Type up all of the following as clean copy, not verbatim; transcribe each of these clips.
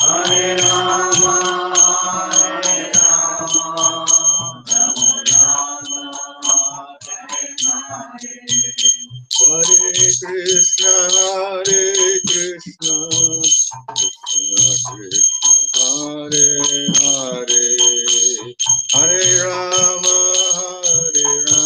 Hare Rama, Hare Krishna, Krishna Krishna, Hare Hare, Hare Rama, Rama.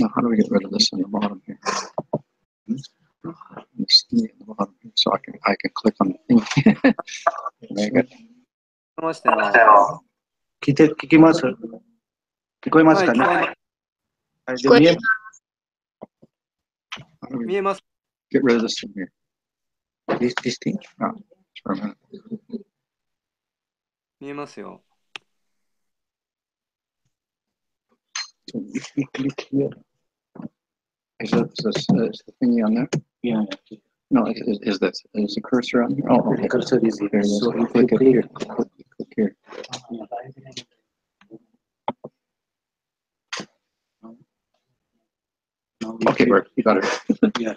Now, how do we get rid of this on the bottom here? This thing at the bottom here, so I can click on the thing. Make it. 聞きます。聞こえますかね。はい、で見えます。Get rid of this thing here. This thing? Oh, for a minute. 見えますよ。So if we click here, is the thingy on there? Yeah. No, is the cursor on here? Oh, okay. The cursor is here. So you click it here. Click here. Okay, Bert, you got it. Yeah.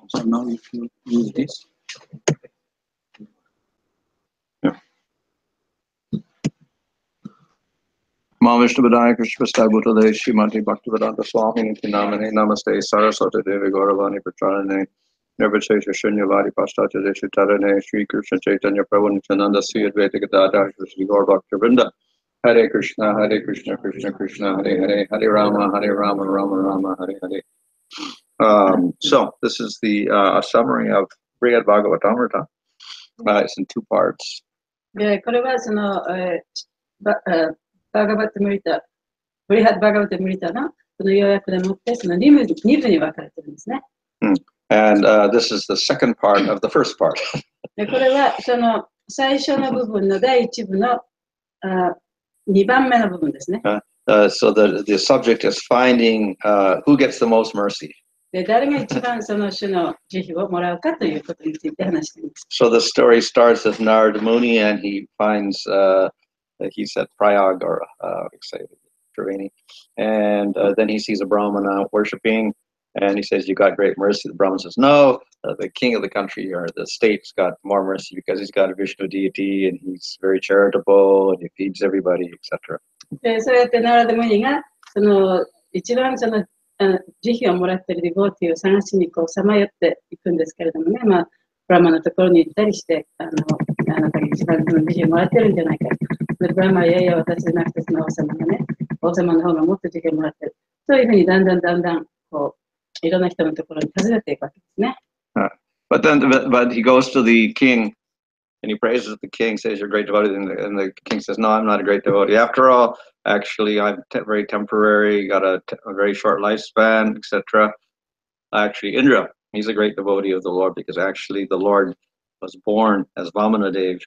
So now if you use this. Yeah. Vishnu Vidaya Krishna Bhutale Shrimati Bhaktivedanta Swami Namane Namaste Saraswati Devi Gauravani Pracharane Nirvachesha Shunyavadi Pastacha Desha Tarane Sri Krishna Chaitanya Prabhu Nityananda Sri Advaita Gadadhar Sri Gaur Bhaktivinoda Hare Krishna Krishna Krishna Hare Hare Hare Rama Rama Rama Hare Hare. So this is the summary of Brihad Bhagavatamrita. It's in two parts. これはそのバガバットムリタ、ブリハッバガバットムリタのこの要約でもってその2部に分かれてるんですね。And this is the second part of the first part. で、これはその最初の部分の第1部の2番目の部分ですね。So the subject is finding who gets the most mercy. で、誰が一番その種の慈悲をもらうかということについて話しています。So the story starts with Narada Muni, and he finds he's at Prayag or Triveni, and then he sees a Brahmana worshiping, and he says, "You got great mercy." The Brahman says, "No, the king of the country or the state's got more mercy because he's got a Vishnu deity, and he's very charitable, and he feeds everybody, etc." で、そうやってナラダムニがその一番その慈悲をもらっているディボーティーを探しにこうさまよっていくんですけれどもね、まあ、ブラマのところに行ったりして、あなたが一番その慈悲をもらってるんじゃないか。で、ブラマはいやいや私じゃなくてその王様がね、王様の方がもっと慈悲をもらってる。そういうふうにだんだんこういろんな人のところに訪ねていくわけですね。But he goes to the king and he praises the king, says, "You're a great devotee," and the king says, "No, I'm not a great devotee. After all, actually, I'm very temporary, got a very short lifespan, etc." Actually, Indra, he's a great devotee of the Lord because actually the Lord was born as Vamanadev,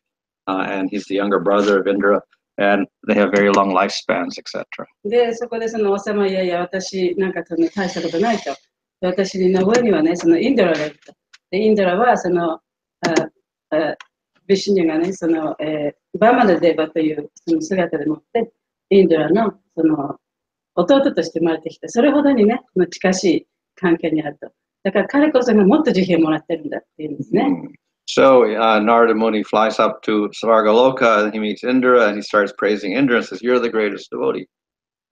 and he's the younger brother of Indra, and they have very long lifespans, etc. で、そこでその王様、いやいや、私なんかその大したことないと。私の上にはね、そのインドラがいると。で、インドラはそのビシュニュがね、その、バーマナデーバというその姿でもって、インドラのその弟として生まれてきた。それほどにね、近しい関係にあると。だから彼こそがもっと慈悲をもらってるんだっていうんですね。So Narada Muni flies up to Svargaloka and he meets Indra and he starts praising Indra and says, "You're the greatest devotee."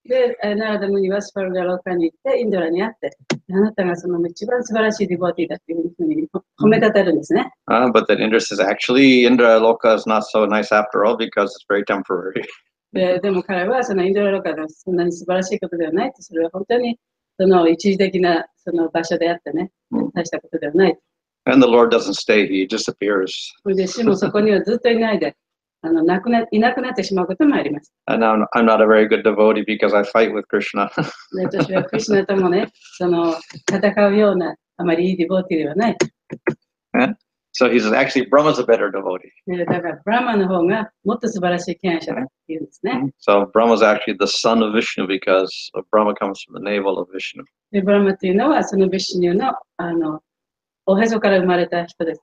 で、ナラダムニはスパルガローカに行って、インドラに会って、あなたがその一番素晴らしいディボーティーだっていうふうに褒めたたるんですね。But then Indra says, "Actually, Indra Loka is not so nice after all because it's very temporary." でも彼はそのインドラローカがそんなに素晴らしいことではないと、それは本当にその一時的なその場所であってね、大したことではない。And the Lord doesn't stay; he disappears. で、死もそこにはずっといないで、いなくなってしまうこともあります。And I'm not a very good devotee because I fight with Krishna. で、私はクリシュナともね、その戦うようなあまりいいディボーティーではない。So he says, actually, Brahma's a better devotee. だから、ブラマの方がもっと素晴らしい敬愛者だって言うんですね。So Brahma's actually the son of Vishnu because Brahma comes from the navel of Vishnu. で、ブラマというのはそのビシュニュのおへそから生まれた人です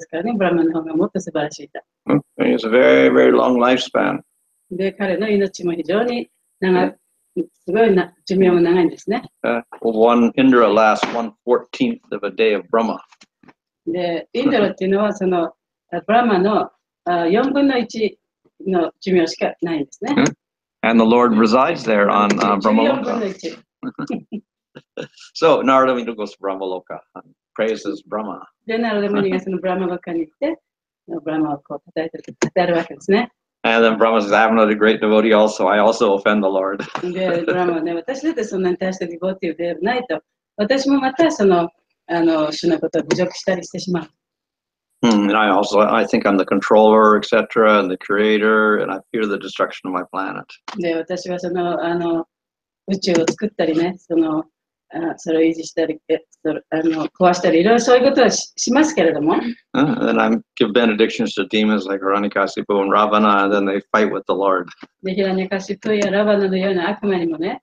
からね、ブラマの方がもっと素晴らしいだ。And he has a very, very long lifespan. で、彼の命も非常にすごい寿命が長いんですね。One Indra lasts 1/14 of a day of Brahma. で、インドラっていうのはそのブラマの4分の1の寿命しかないんですね。And the Lord resides there on Brahmaloka. So Narada Muni goes to Brahmaloka and praises Brahma. で、ナラダムニがそのブラマロカに行って、ブラマをこう叩いるわけですね。And then Brahma says, "I'm not a great devotee also. I also offend the Lord." で、ブラマはね、私だってそんなに大したディボーティーではないと。私もまたその主のことを侮辱したりしてしまう。And I think I'm the controller, etc., and the creator, and I fear the destruction of my planet. で、私はその宇宙を作ったりね、それを維持したり、壊したり、いろいろそういうことはしますけれども。And then I give benedictions to demons like Hiranyakasipu and Ravana, and then they fight with the Lord. で、ヒラニャカシプやラバナのような悪魔にもね、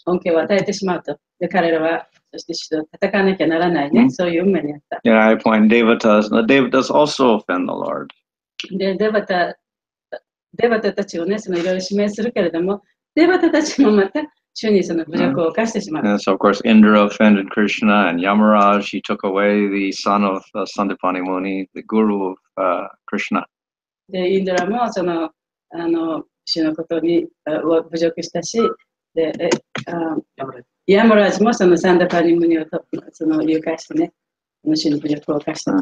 恩恵を与えてしまうと。で、彼らは、そして主と戦わなきゃならないね、そういう運命にあった。Yeah, I appoint Devatas, and the Devatas also offend the Lord. で、デバタたちをね、いろいろ指名するけれども、デバタたちもまた、主にその侮辱を犯してしまう。And so, of course, Indra offended Krishna, and Yamaraj, he took away the son of Sandipani Muni, the guru of Krishna. で、インドラも主のことに侮辱したし、で、ヤマラージもそのサンダパニムニを誘拐してね、主に侮辱を犯した。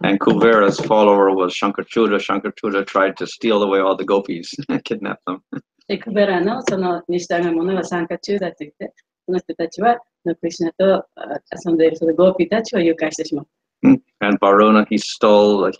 And Kuvera's follower was Shankarchuda. Shankarchuda tried to steal away all the gopis, kidnap them. で、クベラのそのに従う者は参加中だと言って、その人たちはクリシュナと遊んでいるそのゴーピーたちを誘拐してしまう。And Varuna, he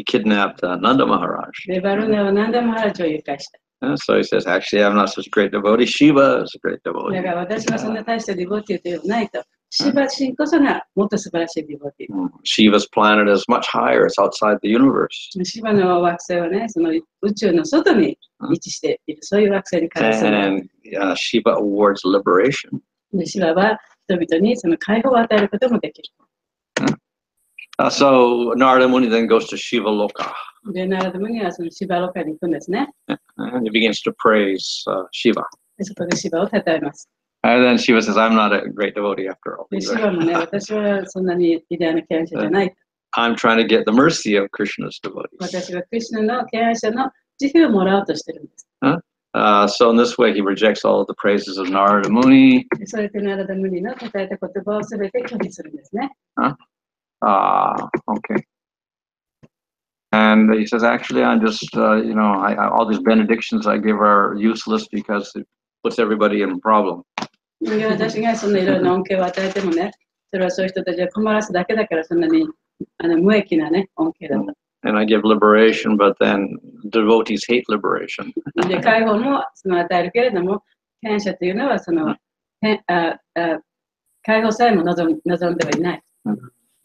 kidnapped Nanda Maharaj. で、バルーナはナンダマハラジを誘拐した。So he says, actually, I'm not such a great devotee. Shiva is a great devotee. だから私はそんな大したディボティーではないと。シバ神こそがもっと素晴らしいディボティ。Shiva's planet is much higher. It's outside the universe. シバの惑星はね、その宇宙の外に位置している、そういう惑星に関する。And Shiva awards liberation. で、シバは人々にその解放を与えることもできる。So Narada Muni then goes to Shiva Loka. で、ナラダムニはそのシバロカに行くんですね。And he begins to praise Shiva. で、そこでシバを称えます。And then Shiva says, I'm not a great devotee after all. で、シバもね、私はそんなに偉大な敬愛者じゃない。I'm trying to get the mercy of Krishna's devotees. 私はクリシュナの敬愛者の慈悲をもらおうとしてるんです。So in this way, he rejects all of the praises of Narada Muni. そうやってナラダムニの称えた言葉をすべて拒否するんですね。Okay. And he says, actually, I'm just, all these benedictions I give are useless because it puts everybody in a problem. 私がそのいろいろな恩恵を与えてもね、それはそういう人たちを困らすだけだからそんなに無益なね、恩恵だと。And I give liberation, but then devotees hate liberation. で、解放もその与えるけれども、権者というのはその解放さえも望んではいない。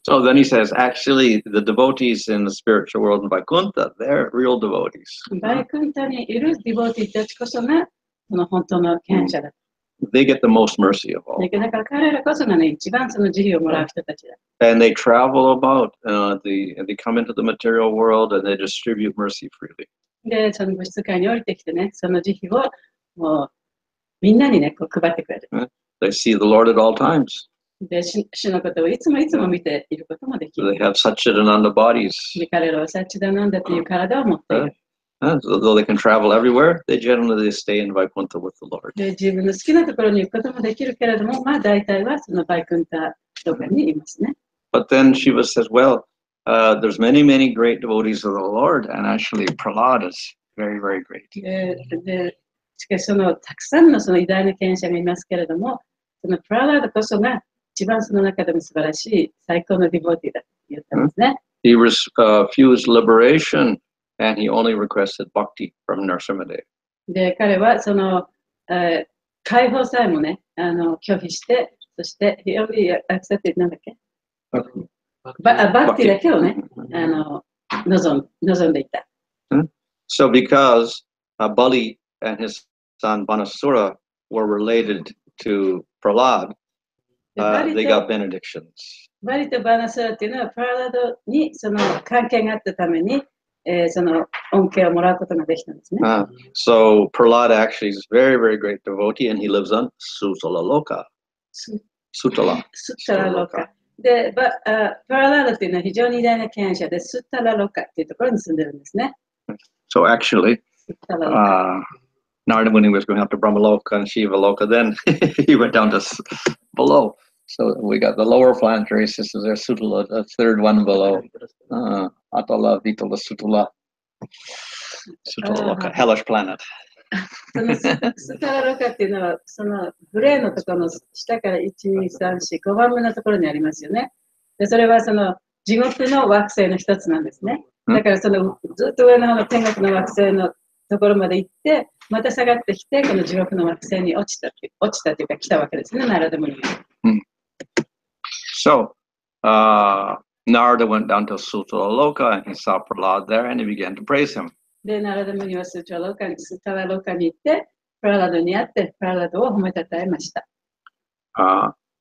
So then he says, actually, the devotees in the spiritual world in Vaikuntha, they're real devotees. バイクンタにいるディボーティたちこそがその本当の権者だ。They get the most mercy of all. だから彼らこそがね、一番その慈悲をもらう人たちだ。And they travel about, they come into the material world and they distribute mercy freely. で、その物質界に降りてきてね、その慈悲をもうみんなにね、こう配ってくれる。They see the Lord at all times. で、主のことをいつも見ていることもできる。They have Satchidananda bodies. で、彼らはサッチダナンダという体を持っている。Though they can travel everywhere, they generally stay in Vaikuntha with the Lord. で、自分の好きなところに行くこともできるけれども、まあ大体はそのバイクンタとかにいますね。But then Shiva says, well, there's many, many great devotees of the Lord, and actually Prahlad is very, very great. で、しかしそのたくさんのその偉大な権者がいますけれども、そのプララードこそが一番その中でも素晴らしい最高のディボティだと言ったんですね。He refused liberation, and he only requested bhakti from Narasimhadev. で、彼はその、解放さえもね、拒否して、そして、he only accepted なんだっけバクティだけをね、望んでいた。So because Bali and his son Banasura were related to Prahlad, they got benedictions. バリとバナスラっていうのはプララドにその関係があったために、その恩恵をもらうことができたんですね。So Prahlad actually is a very, very great devotee, and he lives on Sutala Loka. Sutala. スッタラロカ。で、プララドっていうのは非常に偉大な権威者で、スッタラロカっていうところに住んでるんですね。So actually, Narada Muni was going up to Brahmaloka and Shiva Loka. Then he went down to below. So we got the lower planetary systems there, Sutala, the third one below. Atala, Vitala, Sutala. Sutala Loka, hellish planet. そのスタラロカっていうのは、そのグレーのところの下から1、2、3、4、5番目のところにありますよね。で、それはその地獄の惑星の一つなんですね。だからそのずっと上の方の天国の惑星のところまで行って、また下がってきて、この地獄の惑星に落ちたというか来たわけですね、ナラダムニが。So, Narada went down to Sutala Loka and he saw Prahlad there and he began to praise him. で、ナラダムニはスタラロカに行って、プララドに会って、プララドを褒めたたえました。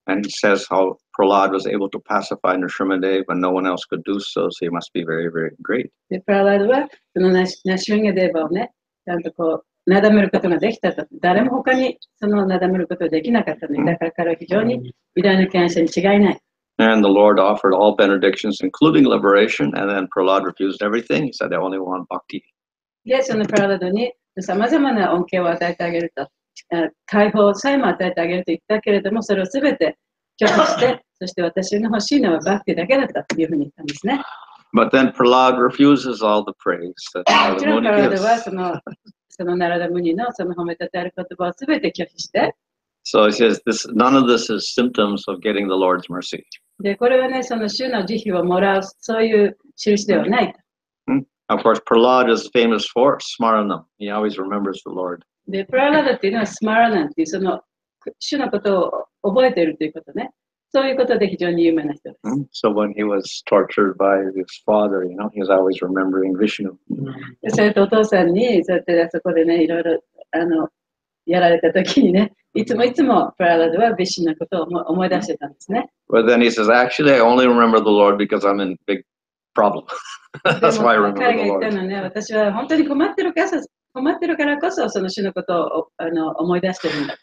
And he says how Prahlad was able to pacify Nrsimhadev when no one else could do so, so he must be very, very great. で、プララドはそのナシュミンガデーバをね、ちゃんとこう、なだめることができたと。誰も他にそのなだめることができなかったので、だから彼は非常に偉大な権威者に違いない。And the Lord offered all benedictions, including liberation, and then Prahlad refused everything. He said, I only want bhakti. で、そのプララドにさまざまな恩恵を与えてあげると、解放さえも与えてあげると言ったけれども、それをすべて拒否して、そして私の欲しいのはバクティだけだというふうに言ったんですね。But then Prahlad refuses all the praise that もちろん Narada プララ Muni ドは gives. そのナラダムニのその褒めたたえる言葉をすべて拒否して、So he says, none of this is symptoms of getting the Lord's mercy. で、これはね、その主の慈悲をもらう、そういう印ではないと。Of course, Prahlad is famous for Smaranam. He always remembers the Lord. で、プララダっていうのはスマラナンっていう、その主のことを覚えているということね。そういうことで非常に有名な人です。So when he was tortured by his father, he was always remembering Vishnu. それとお父さんに、そうやってそこでね、いろいろやられた時にね、いつもプララドはビシュのことを思い出してたんですね。But then he says, actually, I only remember the Lord because I'm in big problem. That's why I remember 彼 the が言った Lord. のね、私は本当に困ってるからこそ、その主のことを思い出してるんだ。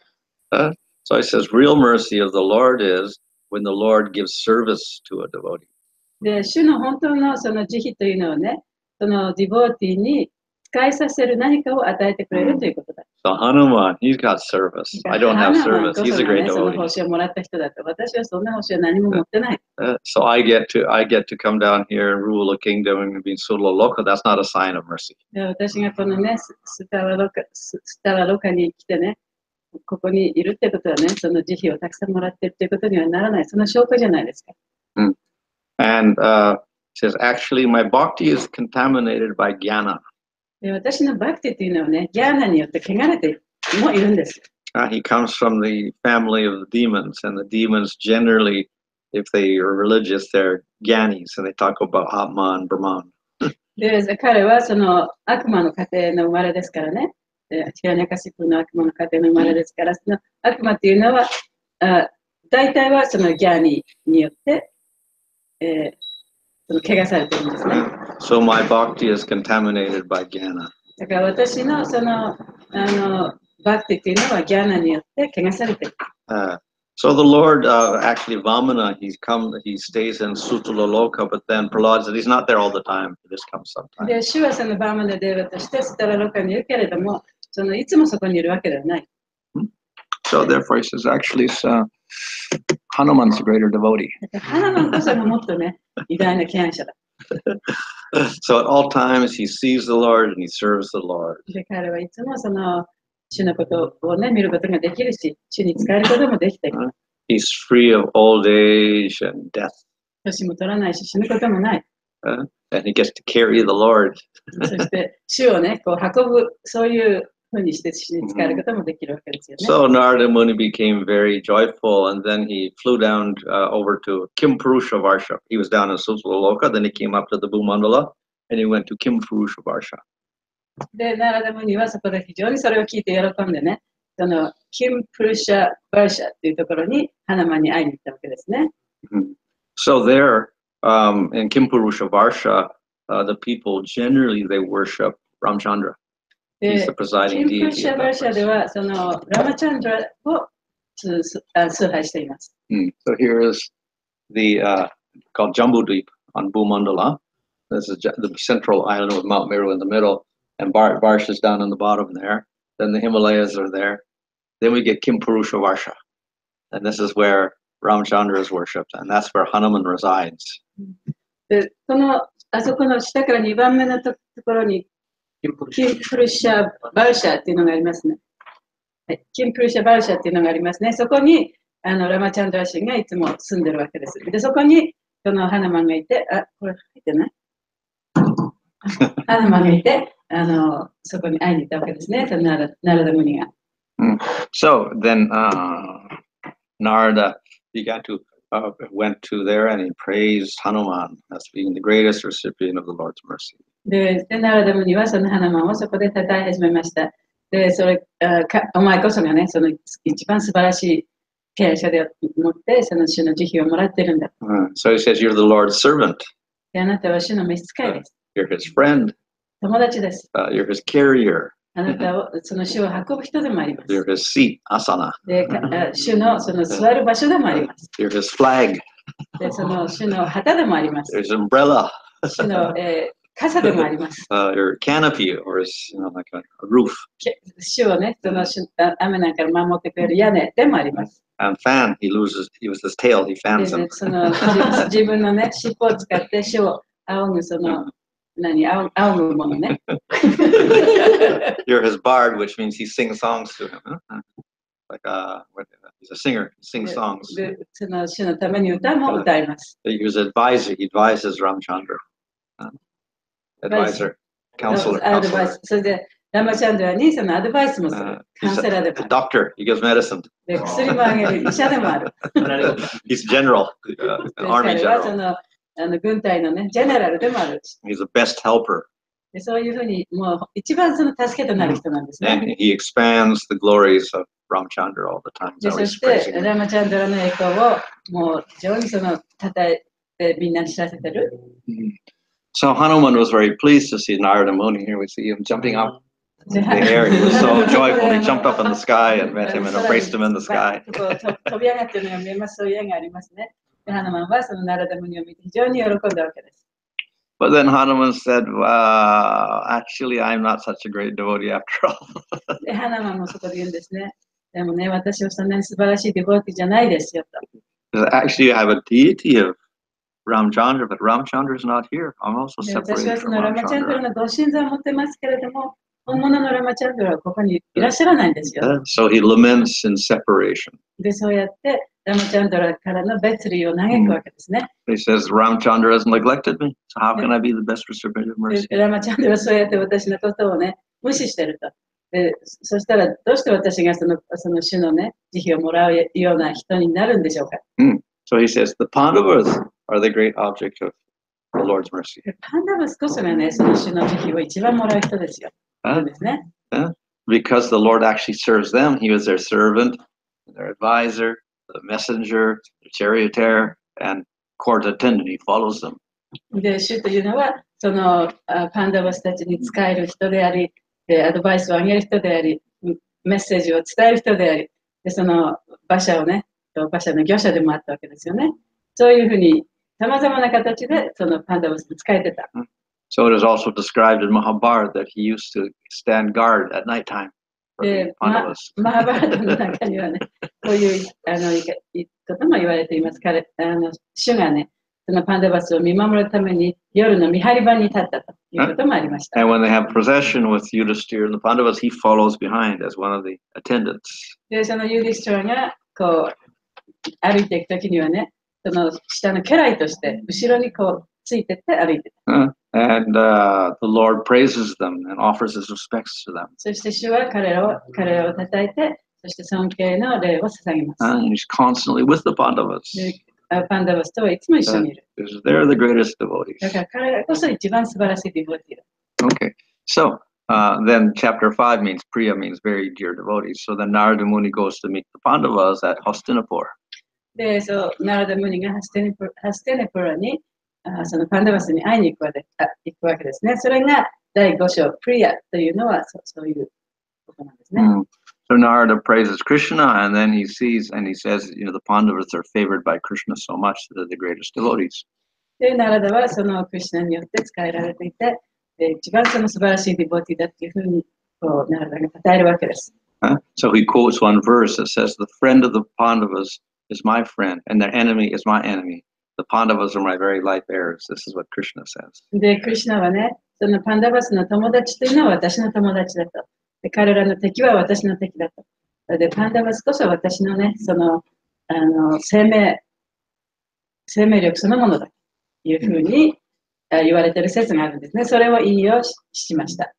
So he says, real mercy of the Lord is when the Lord gives service to a devotee. で、主の本当のその慈悲というのはね、そのディボーティーに使いさせる何かを与えてくれるということだ。So Hanuman, he's got service. I don't have service. He's a great その devotee. 報酬をもらった人だと。私はそんな報酬は何も持ってない。So I get to come down here and rule a kingdom and be Sulaloka. That's not a sign of mercy. で、私がこのね、スタラロカに来てね、ここにいるってことはね、その慈悲をたくさんもらってるっていうことにはならない。その証拠じゃないですか。And says, actually, my bhakti is contaminated by jnana. で、私のバクティというのはね、ギャーナによって汚れてもいるんです。He comes from the family of demons, and the demons generally, if they are religious, they're jnanis, and they talk about Atman, Brahman. で、彼はその悪魔の家庭の生まれですからね。ヒラニャカシプの悪魔の家庭の生まれですから、その悪魔っていうのは、大体はそのギャーニによって、その汚されてるんですね。So my bhakti is contaminated by jnana. だから私のそのバクティっていうのはギャーナによって汚されてる。So the Lord, actually, Vamana, he stays in Sutalaloka, but then Prahlad said he's not there all the time. He just comes sometimes. で、主はそのバーマナデーバとしてスタラロカにいるけれども、いつもそこにいるわけではない。So therefore he says, actually, Hanuman's a greater devotee. ハナマンこそがもっとね、偉大な敬愛者だ。So at all times he sees the Lord and he serves the Lord. で、彼はいつもその主のことをね、見ることができるし、主に使えることもできている。He's free of old age and death. 年も取らないし、死ぬこともない。And he gets to carry the Lord. そして主をね、こう運ぶ、そういうふうにして主に使えることもできるわけですよね。So Narada Muni became very joyful, and then he flew down over to Kimpurusha Varsha. He was down in Susulaloka, then he came up to the Bhumandala, and he went to Kimpurusha Varsha. で、ナラダムニはそこで非常にそれを聞いて喜んでね、そのキンプルシャ・バーシャっていうところにハナマンに会いに行ったわけですね。So there, in Kimpurusha Varsha, the people generally they worship Ramchandra. He's the キ presiding ンプル deity シャ・ of バー that シャで place. はそのラマチャンドラを崇拝しています。So here is the called Jambudweep on Bhumandala. This is the central island with Mount Meru in the middle, and Varsha is down on the bottom there. Then the Himalayas are there. Then we get Kimpurusha Varsha, and this is where Ramchandra is worshipped, and that's where Hanuman resides. で、あそこの下から2番目のところにキンプルシャ・バーシャっていうのがありますね。はい、キンプルシャ・バーシャっていうのがありますね。そこにラマチャンドラシンがいつも住んでるわけです。で、そこにそのハナマンがいて、これ入ってないハナマンがいて、そこに会いに行ったわけですね、ナラダムニが。So then Narada went to there and he praised Hanuman as being the greatest recipient of the Lord's mercy. で、ナラダムニはそのハナマンをそこで称え始めました。で、お前こそがね、その一番素晴らしい敬愛者でもって、その主の慈悲をもらってるんだ。So he says, you're the Lord's servant. で、あなたは主の召使いです。You're his friend. 友達です。You're his carrier. あなたをその主を運ぶ人でもあります。You're his seat, asana. で、主のその座る場所でもあります。You're his flag. で、その主の旗でもあります。 There's umbrella. 主の、傘でもあります。Your canopy, or like a roof. 主をね、その雨なんかを守ってくれる屋根でもあります。And fan, he was his tail, he fans で him. その自分のね、尻尾を使って主を仰ぐその仰ぐものね。You're his bard, which means he sings songs to him. Like he's a singer, he sings songs. で、その主のために歌も歌います。He was an advisor, he advises Ramchandra. Advisor, counselor. それでラマチャンドラにそのアドバイスもする。カウンセラーで He's も a doctor. He gives medicine. で、薬もあげる医者でもある。 He's general, an で army 彼はそ general. の軍隊のね、ジェネラルでもある。 He's the best helper. でそういうふうに、もう一番その助けとなる人なんですね。 And he expands the glories of Ramchandra all the time. で So そ he's して praising him. ラマチャンドラの栄光をもう非常にその称えてみんなに知らせてる。 So Hanuman was very pleased to see Narada Muni. Here we see him jumping up in the air. He was so joyful. He jumped up in the sky and met him and embraced him in the sky. 飛び上がっているのが見えます。そういう絵がありますね。でハヌマンはそのナラダムニを見て非常に喜んだわけです。 But then Hanuman said, well, actually, I'm not such a great devotee after all. でハヌマンもそこで言うんですね。でもね、私はそんなに素晴らしいデボーティじゃないですよと。 Actually, I have a deity of Ramchandra, but Ramchandra is not here. I'm also で私は separated そ from のラマチャンドラ Ramchandra. のご神像を持ってますけれども、本物のラマチャンドラはここにいらっしゃらないんですよ。 So he laments in separation. で、そうやってラマチャンドラからの別離を嘆くわけですね。 He says, Ramchandra has neglected me. So how can I be the best recipient of で mercy? ラマチャンドラはそうやって私のことをね、無視してると。でそしたら、どうして私がその種のね、慈悲をもらうような人になるんでしょうか。 So he says, the Pandavas are the great object of the Lord's mercy. でパンダバスこそがね、その種の慈悲を一番もらう人ですよ。そうですね。 Because the Lord actually serves them. He was their servant, their advisor, the messenger, the charioteer, and court attendant. He follows them. で、主というのは、そのパンダバスたちに仕える人であり、でアドバイスをあげる人であり、メッセージを伝える人であり、でその馬車をね、馬車の業者でもあったわけですよね。そういうふうに、さまざまな形でそのパンダバスに仕えてた。 So it is also described in Mahabharata that he used to stand guard at nighttime for the で、Pandavas. マハバラタの中にはね、こういうことも言われています。主がね、そのパンダバスを見守るために夜の見張り場に立ったということもありました。 And when they have procession with Yudhishthir and the Pandavas, he follows behind as one of the attendants. で、そのユーディストラがこう歩いていくときにはね、その下の家来として後ろにこうついてって歩いてた。 And the Lord praises them and offers his respects to them. そして主は彼らを称えて、そして尊敬の礼を捧げます。 And he's constantly with the Pandavas. でパンダバスとはいつも一緒にいる。 Because they're the greatest devotees. だから彼らこそ一番素晴らしいディボティだ。 Okay, so then chapter 5 means Priya means very dear devotees. So then Narada Muni goes to meet the Pandavas at Hastinapur. で、そう、ナラダムニがハステネプラにそのパンダバスに会いに行くわけですね。それが第5章、プリアというのはそういうことなんですね。So Narada praises Krishna, and then he sees and he says, you know, the Pandavas are favored by Krishna so much that they're the greatest devotees. で、ナラダはそのクリシュナによって使えられていて、一番その素晴らしいディボティだっていうふうにこうナラダが称えるわけです。So he quotes one verse that says, the friend of the Pandavas is my friend, and their enemy is my enemy. The Pandavas are my very life heirs. This is what Krishna says. で、クリシュナはね、そのパンダバスの友達というのは私の友達だと。で、彼らの敵は私の敵だと。で、パンダバスこそ私のね、その、生命力そのものだというふうに言われている説があるんですね。それを引用しました。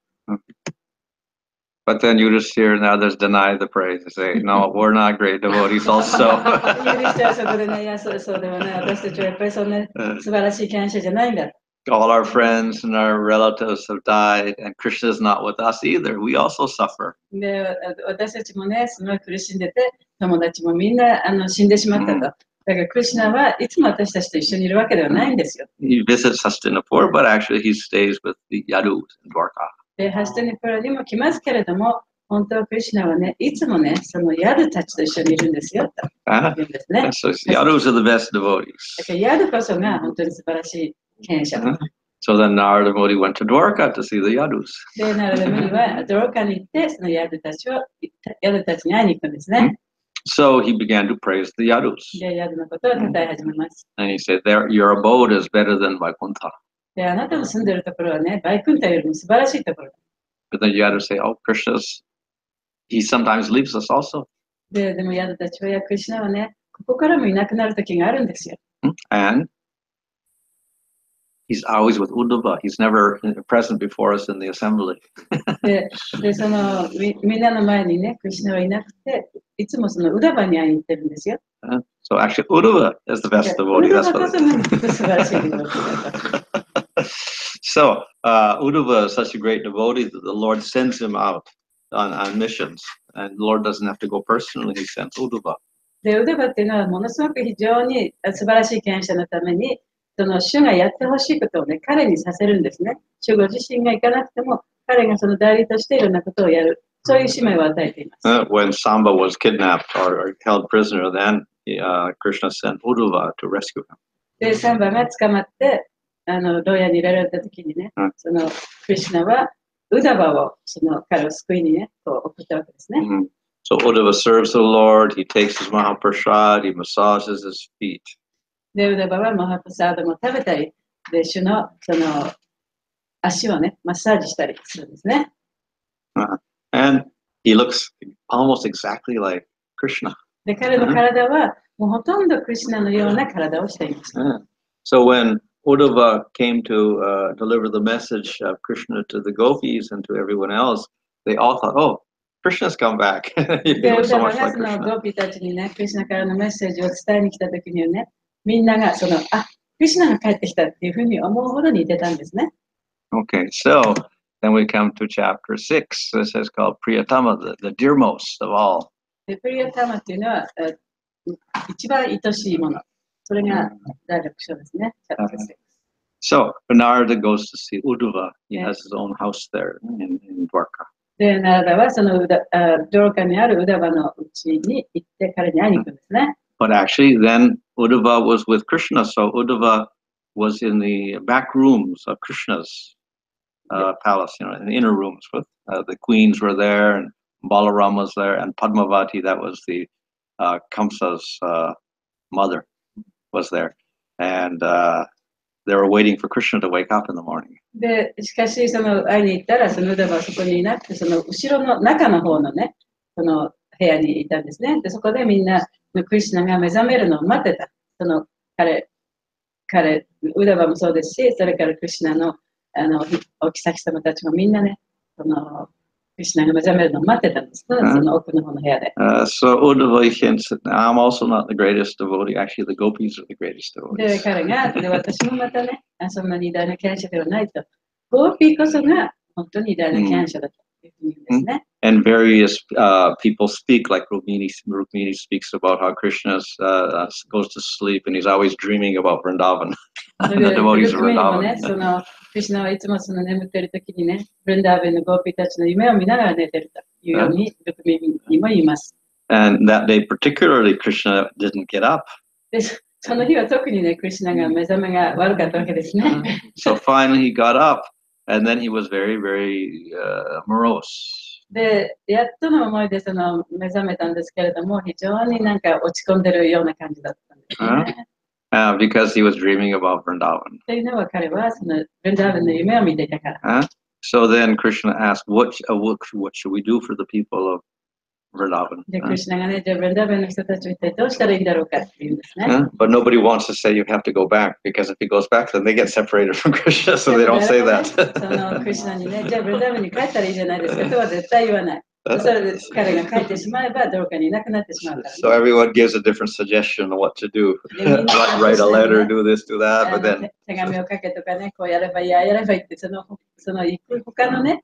But then you just hear and others deny the praise. They say, no, we're not great devotees also. ユリストはそこでね、いや、そうではない。私たちはやっぱりそんな素晴らしい感謝じゃないんだ。All our friends and our relatives have died, and Krishna is not with us either. We also suffer. で、私たちもね、すごい苦しんでて、友達もみんな死んでしまったと。だからクリシュナはいつも私たちと一緒にいるわけではないんですよ。He visits Hastinapur, but actually he stays with the Yadus in Dwarka. で、ハステニプラにも来ますけれども、本当はクリシュナはね、いつもね、そのヤドたちと一緒にいるんですよと言うんですね。So Yadus are the best devotees. だからヤドこそが本当に素晴らしい権威者だ。So then Narada Muni went to Dwarka to see the Yadus. で、ナラダムニはドロカに行って、そのヤドたちに会いに行くんですね。So he began to praise the Yadus. で、ヤドのことを称え始めます。And he said, your abode is better than Vaikuntha. で、あなたの住んでいるところはね、バイクンタよりも素晴らしいところだ。But then Yadus say, oh, he sometimes leaves us also. でもヤドたちは、いや、クリシュナはね、ここからもいなくなる時があるんですよ。And he's always with Uddhava. He's never present before us in the assembly. で、そのみんなの前にね、クリシュナはいなくて、いつもそのウダバに会いに行ってるんですよ。So actually, Uddhava is the best devotee. That's what So Uddhava is such a great devotee that the Lord sends him out on missions, and the Lord doesn't have to go personally. He sends Uddhava. で、ウダバっていうのはものすごく非常に素晴らしい権威者のために、その主がやってほしいことをね、彼にさせるんですね。主ご自身が行かなくても、彼がその代理としていろんなことをやる。そういう使命を与えています。When Samba was kidnapped or held prisoner, then Krishna sent Uddhava to rescue him. で、サンバが捕まって、牢屋に入れられた時にね、そのクリシュナはウダバをその彼を救いにね、こう送ったわけですね。So Uddhava serves the Lord. He takes his Mahaprasad. He massages his feet. で、ウダバはマハプサードも食べたり、で、主のその足をね、マッサージしたりするんですね。And he looks almost exactly like Krishna. で、彼の体はもうほとんどクリシュナのような体をしていました。So when Uddhava came to deliver the message of Krishna to the gopis and to everyone else, they all thought, "Oh, Krishna's come back." He で、 looks ウ so ダバ much が like その Krishna. ゴーピーたちにね、クリシュナからのメッセージを伝えに来た時にはね、みんながその、あ、クリシュナが帰ってきたっていうふうに思うほど似てたんですね。Okay, so then we come to chapter 6. This is called Priyatama, the dearmost of all. で、プリヤタマっていうのは、一番愛しいもの。それが第6章ですね。So Narada goes to see Uddhava. He has his own house there in Dwarka. で、ナラダはそのドロカにあるウダバのうちに行って彼に会いに行くんですね。But actually, then Uddhava was with Krishna, so Uddhava was in the back rooms of Krishna's palace, in the inner rooms. With the queens were there, and Balaram was there, and Padmavati, that was the Kamsa's mother, was there, and they were waiting for Krishna to wake up in the morning. で、しかしその会いに行ったらそのウダバはそこにいなくて、その後ろの中の方のね、その部屋にいたんですね。で、そこでみんなクリシュナが目覚めるのを待ってた。その彼、ウダバもそうですし、それからクリシュナのお妃様たちもみんなね、そのクリシュナが目覚めるのを待ってたんです。その奥の方の部屋で。So Uddhava hints that I'm also not the greatest devotee. Actually, the gopis are the greatest で、 devotees. 彼が、で、私もまたね、そんなに偉大な権威者ではないと。ゴーピーこそが本当に偉大な権威者だというふうに言うんですね。And various people speak, like Rukmini speaks about how Krishna goes to sleep and he's always dreaming about Vrindavan. The devotees of ルクミにも Vrindavan. ね、そのクリシュナはいつもその眠っている時にね、ブルンダーベンのゴーピーたちの夢を見ながら寝てるというように、ルクミにも言います。And that day particularly, Krishna didn't get up. で、その日は特にね、クリシュナが目覚めが悪かったわけですね。So finally he got up, and then he was very, very morose. で、やっとの思いでその目覚めたんですけれども、非常になんか落ち込んでるような感じだったんですね。Because he was dreaming about Vrindavan. というのは彼はそのブルンダーベンの夢を見ていたから。So then Krishna asked, what should we do for the people of Vrindavan? で、クリシュナがね、じゃあブルンダーベンの人たちを一体どうしたらいいんだろうかっていうんですね。But nobody wants to say you have to go back, because if he goes back, then they get separated from Krishna, so they don't say that. そのクリシュナにね、じゃあブルンダーベンに帰ったらいいじゃないですかとは絶対言わない。それで彼が帰ってしまえばどこかにいなくなってしまうから、ね。So everyone gives a different suggestion on what to do. Write a letter, do this, do that, but then 手紙を書けとかね、こうやればいい、やればいいってその他のね、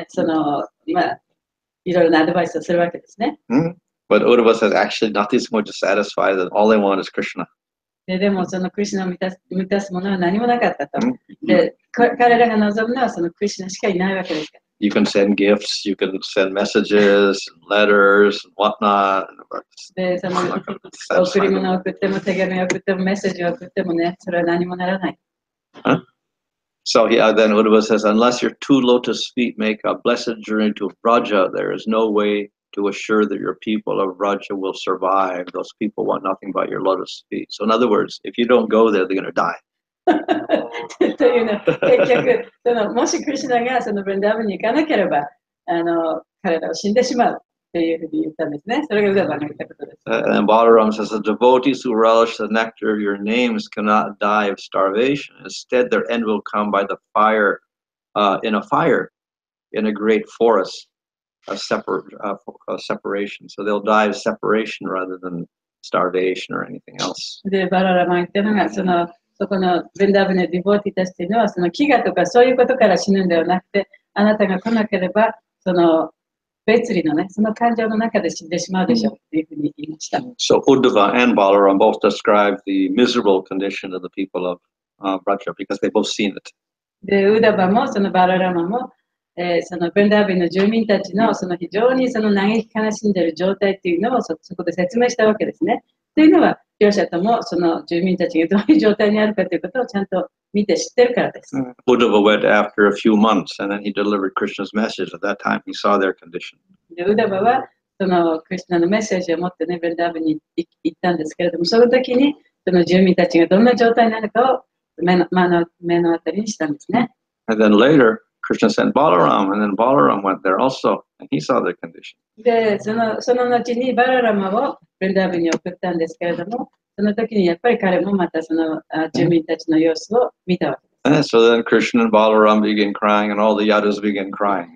そのまあいろいろなアドバイスをするわけですね。But Uddhava says actually nothing's going to satisfy them. All they want is Krishna. でもそのクリシュナを満たすものは何もなかったと。で、彼らが望むのはそのクリシュナしかいないわけですから。You can send gifts, you can send messages, letters, and whatnot. で、その贈り物を送っても手紙を送ってもメッセージを送ってもね、それは何もならない。So then Uddhava says, unless your two lotus feet make a blessed journey to Vraja, there is no way to assure that your people of Vraja will survive. Those people want nothing but your lotus feet. So in other words, if you don't go there, they're going to die. というの結局そのもしクリシュナがそのブルンダーブンに行かなければ彼らは死んでしまうっっていうふうに言ったんですね。それがウダバが言ったことです。And Balaram says, the devotees who relish the nectar of your names cannot die of starvation. Instead, their end will come by the fire, in a great forest, separation. So they'll die of separation rather than starvation or anything else. で、バララマが言ったのが、そこのベンダーブのディボーティたちというのは、その飢餓とかそういうことから死ぬんではなくて、あなたが来なければ、その別離のね、その感情の中で死んでしまうでしょうというふうに言いました。So Uddhava and Balaram both describe the miserable condition of the people of Braja because they both seen it. で、ウダバもそのバララマも、そのベンダービの住民たちのその非常にその嘆き悲しんでいる状態っていうのをそこで説明したわけですね。というのは、両者ともその住民たちがどういう状態にあるかということをちゃんと見て知ってるからです。Uddhava went after a few months and then he delivered Krishna's message. At that time, he saw their condition. でウダバはそのクリスナのメッセージを持ってね、ベンダービに行ったんですけれども、その時にその住民たちがどんな状態になるかを目の当たりにしたんですね。And then later, Krishna sent Balaram, and then Balaram went there also, and he saw their condition. で、その後にバララマをベンダービに送ったんですけれども、その時にやっぱり彼もまたその住民たちの様子を見たわけです。And so then Krishna and Balaram began crying, and all the Yadus began crying.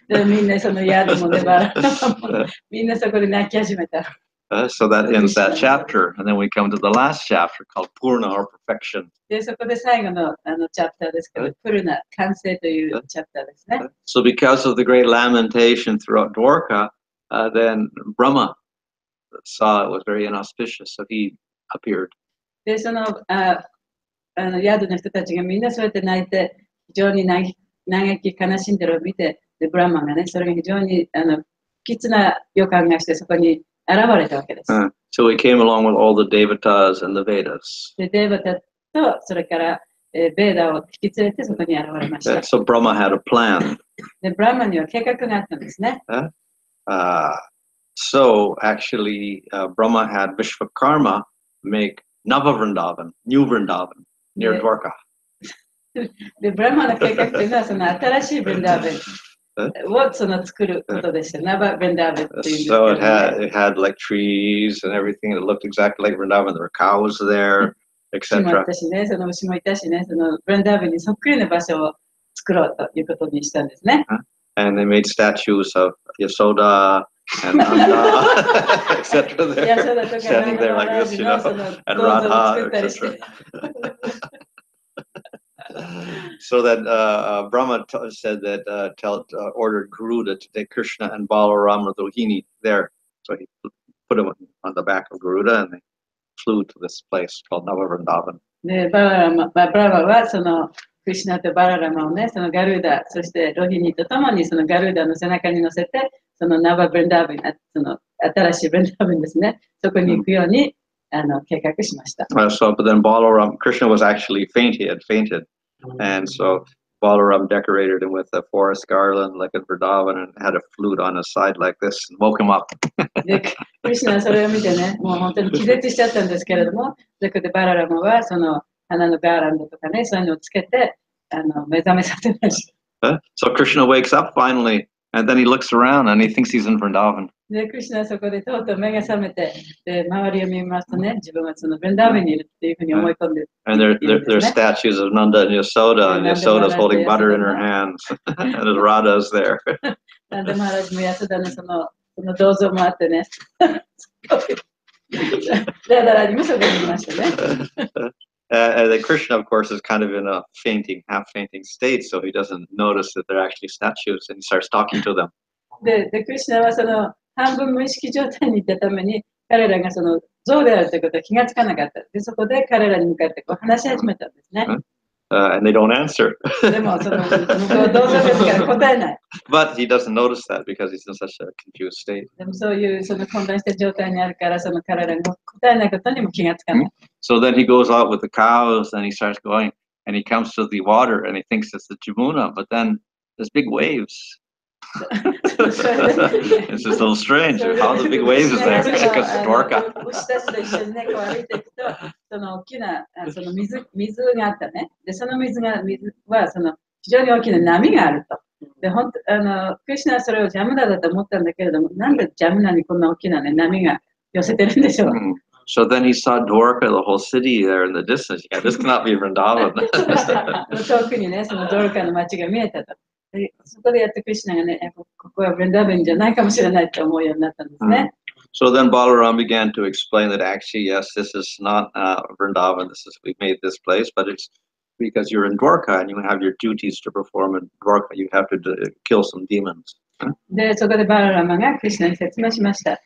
で、みんなそのヤドもね、バララマもみんなそこで泣き始めた。So that ends that chapter, and then we come to the last chapter called Purna or Perfection. で、そこで最後のチャプターですけど、プルナ、完成というチャプターですね。So because of the great lamentation throughout Dwarka, then Brahma saw it was very inauspicious, so he appeared. で、そのヤドの人たちがみんなそうやって泣いて、非常に嘆き悲しんでるのを見て、で、ブラマがね、それが非常に不吉な予感がしてそこに現れたわけです。So he came along with all the Devatas and the Vedas. で、デーバタと、それから、ベーダを引き連れてそこに現れました。So Brahma had a plan. で、ブラマには計画があったんですね。So actually, Brahma had Vishvakarma make Nava Vrindavan, New Vrindavan, near Dwarka. で、ブラマの計画というのは、その新しいブンダーベン。をその作ることでした。ナバベンダーベっていうんですけど、ね。So it had like trees and everything. It looked exactly like Vrindavan. There were cows there, etc. 牛もいたしね、その牛もいたしね、そのベンダーベにそっくりな場所を作ろうということにしたんですね。And they made statues of Yasoda and Nanda, etc. There, standing there like this, you know, and Radha, etc. So that Brahma said that ordered Garuda to take Krishna and Balaram Rohini there. So he put him on the back of Garuda and they flew to this place called Navavrindavan. で、ブラマはそのクリシュナとバララマをね、そのガルーダ、そしてロヒニとともにそのガルーダの背中に乗せて、そのナバブリンダービン、その新しいブリンダービンですね、そこに行くように計画しました。So, but then Balaram, Krishna was actually he had fainted. And so Balaram decorated him with a forest garland like a Vrindavan and had a flute on his side like this and woke him up. で、クリシュナはそれを見てね、もう本当に気絶しちゃったんですけれども、そこでバララマはその花のガーランドとかね、そういうのをつけて目覚めさせました。So Krishna wakes up finally and then he looks around and he thinks he's in Vrindavan. で、クリシュナはそこでとうとう目が覚めて、で、周りを見ますとね、自分はそのブリンダーベンにいるっていうふうに思い込んでる。And there's statues of Nanda and Yasoda, and Yasoda's holding butter in her hands, and Radha's there. なんでマハラジもヤソダのその銅像もあってね、ラダラにもそこにいましたね。And then Krishna, of course, is kind of in a half fainting state, so he doesn't notice that they're actually statues, and he starts talking to them. で、クリシュナはその半分無意識状態にいったために、彼らがその像であるということは気がつかなかった。で、そこで彼らに向かってこう話し始めたんですね。And they don't answer. でも、その銅像ですから答えない。But he doesn't notice that because he's in such a confused state. でもそういうその混乱した状態にあるから、その彼らが答えないことにも気がつかない。So then he goes out with the cows and he starts going and he comes to the water and he thinks it's the Jamuna, but then there's big waves. It's just a little strange how the big waves is there because it's Dwarka. 牛たちと一緒にね、こう歩いていくと、その大きなその水があったね。で、その水はその非常に大きな波があると。で、本当、クリシュナはそれをジャムナだと思ったんだけれども、なんでジャムナにこんな大きなね、波が寄せてるんでしょう。So then he saw Dwarka, the whole city there in the distance. Yeah, this cannot be Vrindavan. 遠くにね、そのドルカの街が見えたと。でそこでやってクリシュナがね、ここはブリンダーバンじゃないかもしれないと思うようになったんですね。So then Balaram began to explain that actually, yes, this is not Vrindavan. We've made this place, but it's because you're in Dwarka and you have your duties to perform in Dwarka. You have to kill some demons. で、そこでバララマがクリシュナに説明しました。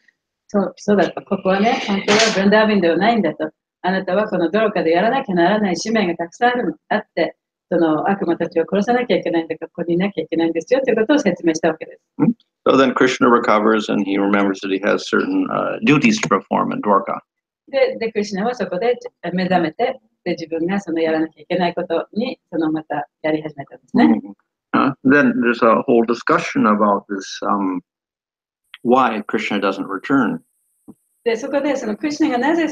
そうだと、ここはね、本当はブリンダーバンではないんだと。あなたはこのドルカでやらなきゃならない使命がたくさんあって、その悪魔たちを殺さなきゃいけないんだから、ここにいなきゃいけないんですよということを説明したわけです。So then Krishna recovers and he remembers that he has certain duties to perform in Dwarka. で、クリシュナはそこで目覚めて、で自分がそのやらなきゃいけないことにまたやり始めたんですね。Then there's a whole discussion about this, why Krishna doesn't return. で、そこでそのクリシュナがなぜ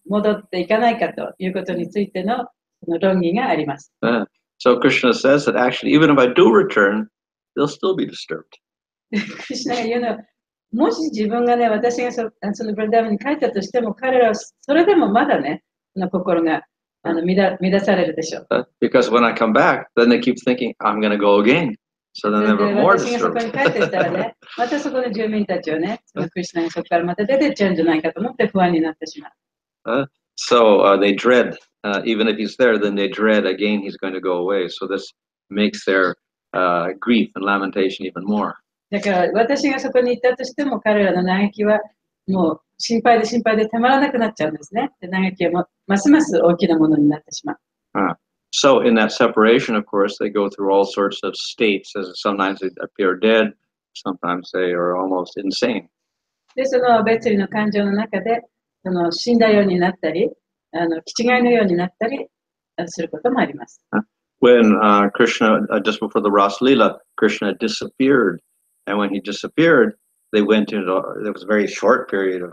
戻っていかないかということについてのその論議があります。So Krishna says that actually, even if I do return, they'll still be disturbed. クリシュナが言うのは、もし自分がね、私がそのブランダームに帰ったとしても、彼らはそれでもまだね、心が乱されるでしょう。Because when I come back, then they keep thinking, I'm going to go again. So then they were more 私がそこ disturbed. に帰ってきたらね、またそこの住民たちをね、そのクリシュナがそこからまた出てっちゃうんじゃないかと思って不安になってしまう。So they dread, even if he's there, then they dread again he's going to go away. So this makes their grief and lamentation even more. だから私がそこに行ったとしても彼らの嘆きはもう心配でたまらなくなっちゃうんですね。で嘆きはますます大きなものになってしまう。So in that separation, of course, they go through all sorts of states. As sometimes they appear dead, sometimes they are almost insane. で、その別離の感情の中で死んだようになったり、気違いのようになったりすることもあります。When Krishna, just before the Ras Leela, Krishna disappeared. And when he disappeared, they went into, there was a very short period of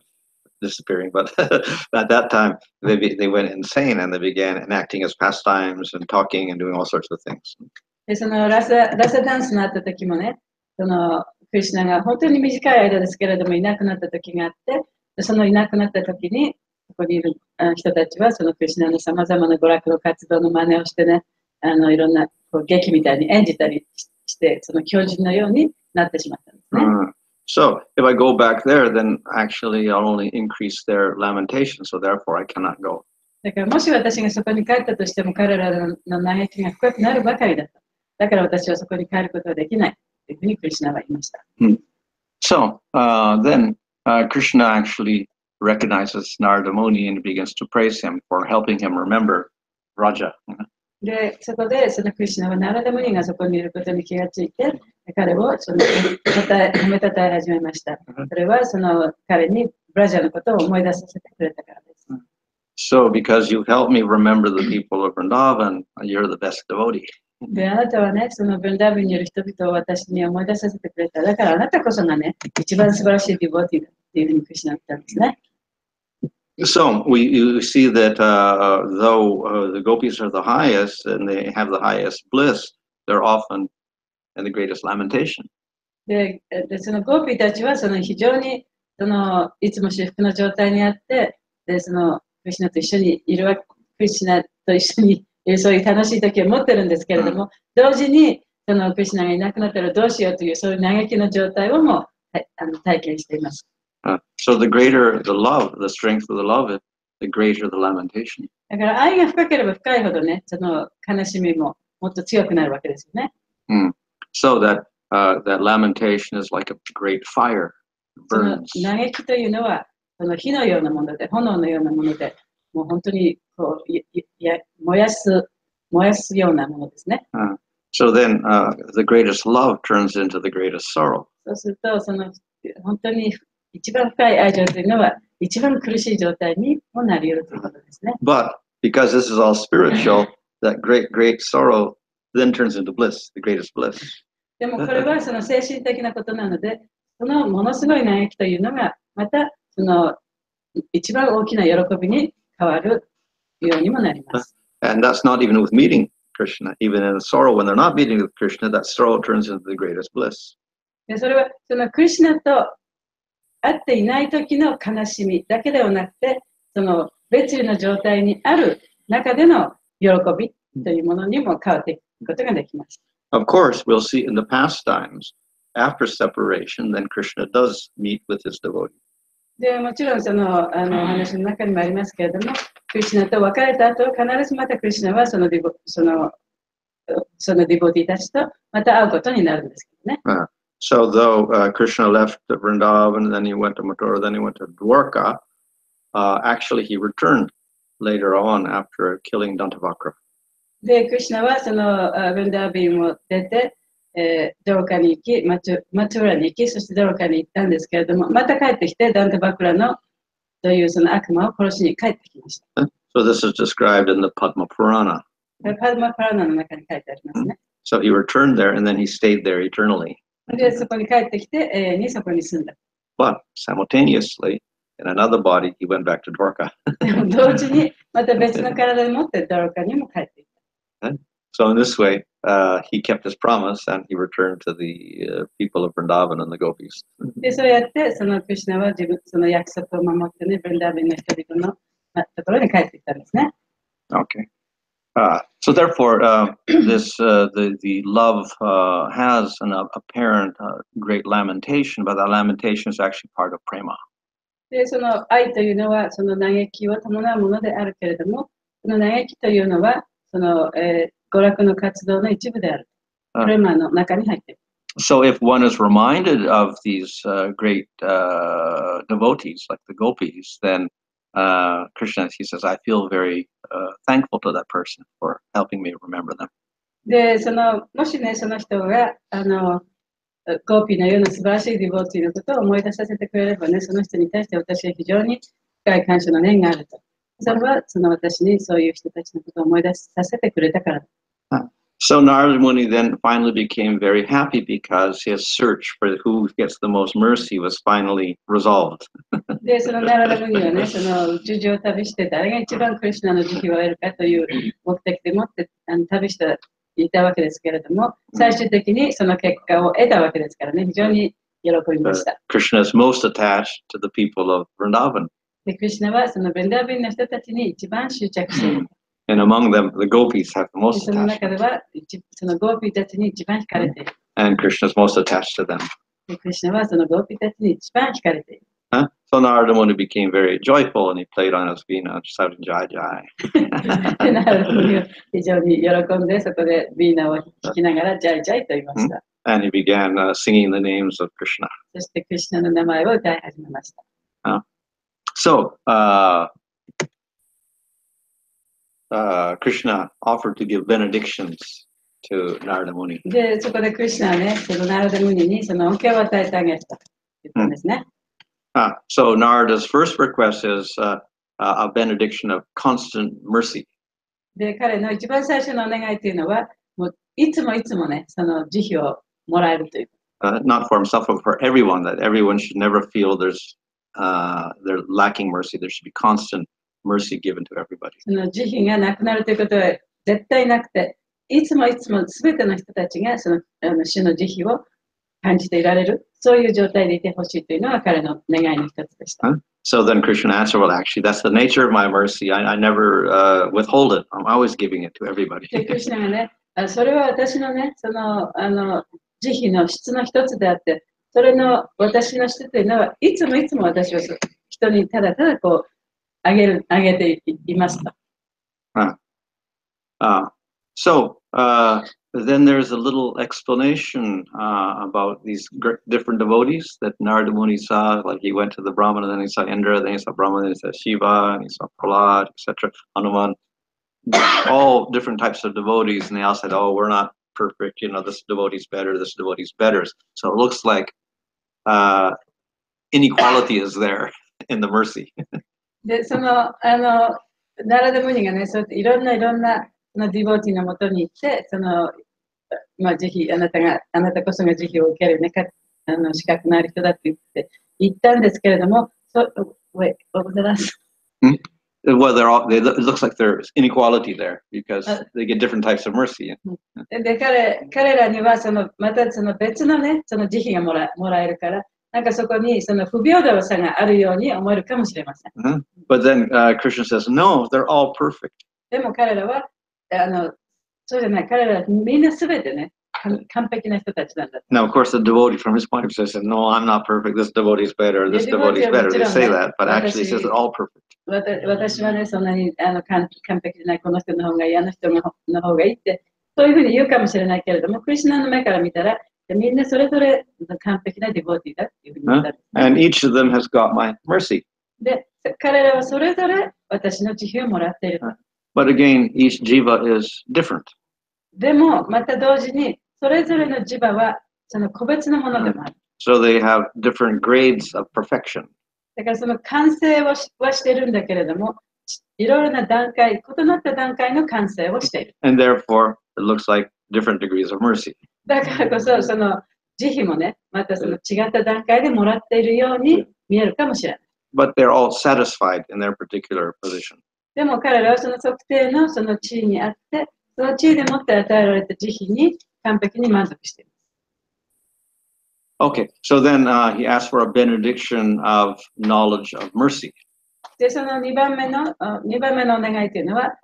disappearing, but at that time, they went insane and they began enacting his pastimes and talking and doing all sorts of things. で、そのラサダンスのあった時もね、クリシュナが本当に短い間ですけれどもいなくなった時があって、そのいなくなった時に、ここにいる人たちはそのクリシュナのさまざまな娯楽の活動の真似をしてね、いろんな劇みたいに演じたりして、その狂人のようになってしまったんですね。So if I go back there, then actually I'll only increase their lamentation, so therefore I cannot go. だからもし私がそこに帰ったとしても彼らの嘆きが深くなるばかりだった。だから私はそこに帰ることはできないというふうにクリシュナは言いました。So then Krishna actually recognizes Narada Muni and begins to praise him for helping him remember Raja. で、そこでそのクリシュナはナラダムニがそこにいることに気がついて、彼を褒めたたえ始めました。それは彼にブラジャーのことを思い出させてくれたからです。So because you helped me remember the people of Vrindavan, you're the best devotee. で、あなたはね、そのブンダーブンにいる人々を私に思い出させてくれた。だからあなたこそがね、一番素晴らしいディボティだっていうふうにクリシュナは言ったんですね。So you see that though the gopis are the highest and they have the highest bliss, they're often in the greatest lamentation. で、そのゴーピーたちは非常にいつも至福の状態にあって、でクリシュナと一緒にいるクリシュナと一緒にいるそういう楽しい時を持ってるんですけれども、同時にクリシュナがいなくなったらどうしようというそういう嘆きの状態をも体験しています。So the greater the love, the strength of the love, the greater the lamentation. だから愛が深ければ深いほどね、悲しみももっと強くなるわけですよね。So that lamentation is like a great fire. Burns. 嘆きというのは火のようなもので、炎のようなもので、もう本当に燃やすようなものですね。So then the greatest love turns into the greatest sorrow. そうすると本当に一番深い愛情というのは一番苦しい状態にもなり得るということですね。But because this is all spiritual, that great sorrow then turns into bliss, the greatest bliss. でもこれは精神的なことなので、ものすごい嘆きというのがまた一番大きな喜びに変わるようにもなります。And that's not even with meeting Krishna. Even in sorrow, when they're not meeting with Krishna, that sorrow turns into the greatest bliss. でそれはそのクリシュナと会っていない時の悲しみだけではなくて、その別離の状態にある中での喜びというものにも変わっていくことができます。Of course, we'll see in the pastimes, after separation, then Krishna does meet with his devotee. でもちろんそのお話の中にもありますけれども、クリシュナと別れた後、必ずまたクリシュナはそのディボティたちとまた会うことになるんですけどね。So though Krishna left Vrindavan, then he went to Mathura, then he went to Dwarka, actually he returned later on after killing Dantavakra. で、クリシュナはそのブンダービンを出て、ドロカに行き、マチュラに行き、そしてドロカに行ったんですけれども、また帰ってきて、ダンタバクラのというその悪魔を殺しに帰ってきました。So this is described in the Padma Purana. パドマプラーナの中に書いてありますね。So he returned there and then he stayed there eternally. で、そこに帰ってきて、永遠にそこに住んだ。But simultaneously, in another body, he went back to Dwarka. でも同時に、また別の体で持ってドロカにも帰っていった。So in this way, he kept his promise and he returned to the people of Vrindavan and the gopis. で、そうやって、そのクリシュナは自分、その約束を守ってね、ブンダービンの人々のところに帰ってきたんですね。Okay. So therefore, the love has an apparent great lamentation, but that lamentation is actually part of prema. で、その愛というのは、その嘆きを伴うものであるけれども、その嘆きというのは、その、娯楽の活動の一部である。プレマの中に入っている。So if one is reminded of these great devotees, like the gopis, then Krishna, he says, I feel very thankful to that person for helping me remember them. で、もしね、その人が、ゴーピーのような素晴らしいディボーティーのことを思い出させてくれればね、その人に対して私は非常に深い感謝の念があると。それは、私にそういう人たちのことを思い出させてくれたからだ。So Narada Muni then finally became very happy because his search for who gets the most mercy was finally resolved. で、そのナラダムニはね、その宇宙上を旅して誰が一番クリシュナの慈悲を得るかという目的でもって旅していたわけですけれども、最終的にその結果を得たわけですからね、非常に喜びました。Krishna is most attached to the people of Vrindavan. で、クリシュナはそのブンダービンの人たちに一番執着している。And among them, the gopis have the most その中 attachment. では、そのゴーピーたちに一番惹かれている。And Krishna is most attached to them. で、クリシュナはそのゴーピーたちに一番惹かれている。So Narada Muni became very joyful and he played on his veena, shouting Jai Jai. で、ナラダムニは非常に喜んで、そこでビーナを弾きながら、ジャイジャイと言いました。And he began singing the names of Krishna. そして、クリシュナの名前を歌い始めました。So, Krishna offered to give benedictions to Narada Muni. で、そこでクリシュナはね、そのナラダムニにその恩恵を与えてあげたと言ったんですね。So Narada's first request is a benediction of constant mercy. で、彼の一番最初のお願いというのは、もういつもいつもね、その慈悲をもらえるという。Not for himself, but for everyone, that everyone should never feel they're lacking mercy. There should be constant mercy given to everybody. その慈悲がなくなるということは絶対なくて、いつもいつも全ての人たちがその主の慈悲を感じていられる、そういう状態でいてほしいというのは彼の願いの一つでした。So then Krishna answered, well, actually, that's the nature of my mercy. I never withhold it. I'm always giving it to everybody. で、クリシュナがね、それは私のね、その慈悲の質の一つであって、それの私の質というのは、いつもいつも私は人にただただこう、あげていますと。So then there's a little explanation about these different devotees that Narada Muni saw. Like he went to the Brahmana, then he saw Indra, then he saw Brahma, then he saw Shiva, and he saw Prahlad, etc. Hanuman. All different types of devotees, and they all said, "Oh, we're not perfect. You know, this devotee's better. This devotee's better." So it looks like inequality is there in the mercy. で、そのナラダムニがね、そうやっていろんなそのディボーティーのもとに行って、その慈悲、あなたこそが慈悲を受けるね、資格のある人だって言ったんですけれども、What was the last? well, it looks like there's inequality there because they get different types of mercy. で、彼らにはまた別のね、慈悲がもらえるから、なんかそこに不平等さがあるように思えるかもしれません。But then Krishna says, no, they're all perfect. でも彼らは、そうじゃない、彼らはみんなすべてね、完璧な人たちなんだ。Now, of course, the devotee from his point of view says, no, I'm not perfect. This devotee is better. This devotee is better. They say that, but actually he says they're all perfect. 私はね、そんなに完璧じゃない、この人の方がいい、あの人の方がいいって、そういうふうに言うかもしれないけれども、クリシュナの目から見たら、みんなそれぞれ完璧なデボティだっていうふうに言ったんですね。And each of them has got my mercy. で、彼らはそれぞれ私の慈悲をもらっている。But again, each jiva is different. でも、また同時に、それぞれのジバはその個別のものでもある。So they have different grades of perfection. だから完成はしているんだけれども、いろいろな段階、異なった段階の完成をしている。And therefore, it looks like different degrees of mercy. だからこそ、慈悲もね、また違った段階でもらっているように見えるかもしれない。But they're all satisfied in their particular position. でも彼らはその測定の地位にあって、その地位でもって与えられた慈悲に完璧に満足しています。Okay, so then he asked for a benediction of knowledge of mercy. で、その2番目のお願いというのは、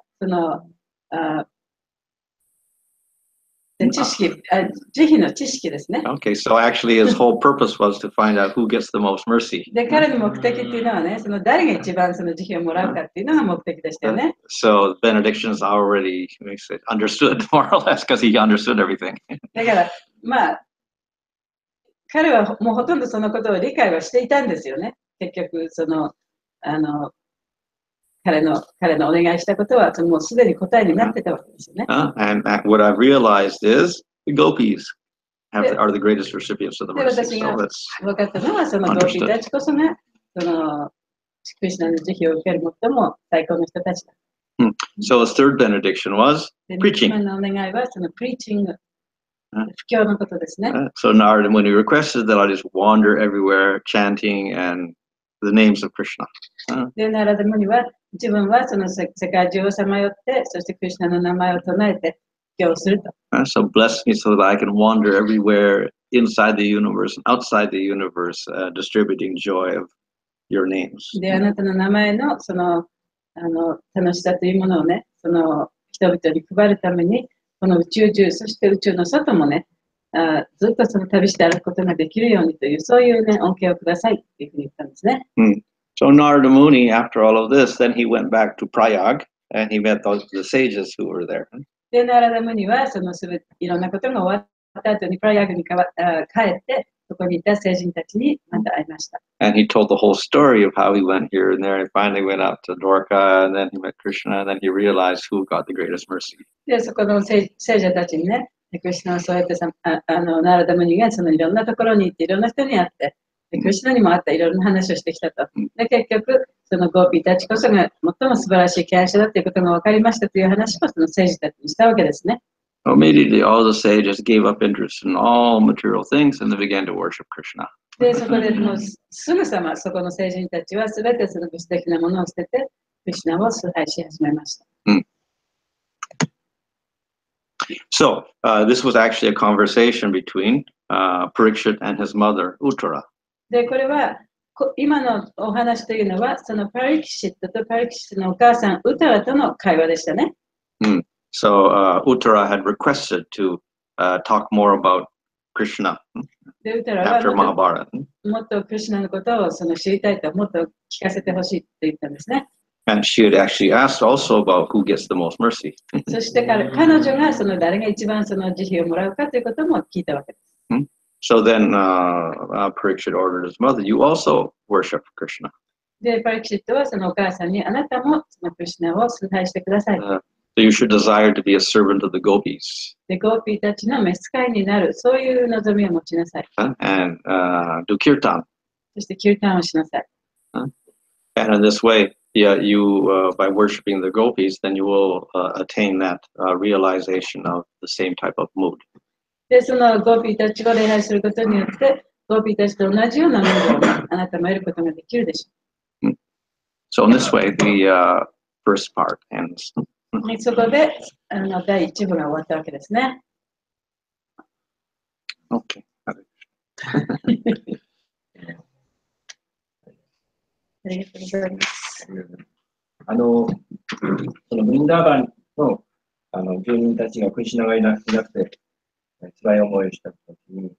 慈悲の知識ですね。Okay, so actually his whole purpose was to find out who gets the most mercy. で、彼の目的っていうのはね、誰が一番慈悲をもらうかっていうのが目的でしたよね。So benedictions already understood more or less because he understood everything. だから、まあ、彼はもうほとんどそのことを理解はしていたんですよね。結局、彼のお願いしたことはもうすでに答えになってたわけですよね。And what I've realized is the gopis are the greatest recipients of the で、 mercy. 私 So が that's 分かったのは、そのゴーピーたちこそが、クリシュナの慈悲を受ける最も最高の人たちだ。So his third benediction was で、 preaching. 3つ目のお願いは、プリーチング、布教のことですね。So Narada Muni requested that I just wander everywhere chanting and the names of Krishna. で、ナラダムニは自分は世界中をさまよって、そしてクリシュナの名前を唱えて布教をすると。So bless me so that I can wander everywhere inside the universe and outside the universe, distributing joy of your names. で、あなたの名前の楽しさというものをね、人々に配るために、この宇宙中、そして宇宙の外もね、ずっと旅して歩くことができるようにという、そういうね、恩恵をくださいというふうに言ったんですね。So Narada Muni, after all of this, then he went back to Prayag and he met the sages who were there. で、ナラダムニは、いろんなことが終わった後にプラヤグに帰って、そこにいた聖人たちにまた会いました。And he told the whole story of how he went here and there and finally went out to Dwarka and then he met Krishna and then he realized who got the greatest mercy. で、そこの聖者たちにね、クリシュナはそうやってナラダムニがいろんなところに行っていろんな人に会って、クリシュナにも会ったいろんな話をしてきたと。で、結局、ゴーピーたちこそが最も素晴らしい敬愛者だということが分かりましたという話を聖人たちにしたわけですね。Immediately, all the sages gave up interest in all material things and they began to worship Krishna. で、そこでもうすぐさまそこの聖人たちはすべて物質的なものを捨てて、クリシュナを崇拝し始めました。So, this was actually a conversation between Parikshit and his mother, Uttara. で、これは今のお話というのは、パリキシットとパリキシットのお母さん、ウタラとの会話でしたね。So, Uttara had requested to talk more about Krishna で、ウタラは after Mahabharata. もっとクリシュナのことを知りたいと、もっと聞かせてほしいと言ったんですね。And she had actually asked also about who gets the most mercy. そして彼女が誰が一番慈悲をもらうかということも聞いたわけです。So then Parikshit ordered his mother, you also worship Krishna. で、パリキシットはお母さんにあなたもクリシュナを崇拝してください。So you should desire to be a servant of the gopis. で、ゴーピーたちの召使いになる、そういう望みを持ちなさい。And do kirtan. そしてキュータンをしなさい。And in this way, by worshiping the gopis, then you will attain that realization of the same type of mood. で、ゴーピーたちを礼拝することによって、ゴーピーたちと同じようなムードをあなたも得ることができるでしょう。So in this way, the first part ends. そこで第一部が終わったわけですね。Okay. ありがとうございます。そのブリンダーバンの住人たちがクリシュナがいなくて辛い思いをしたときに、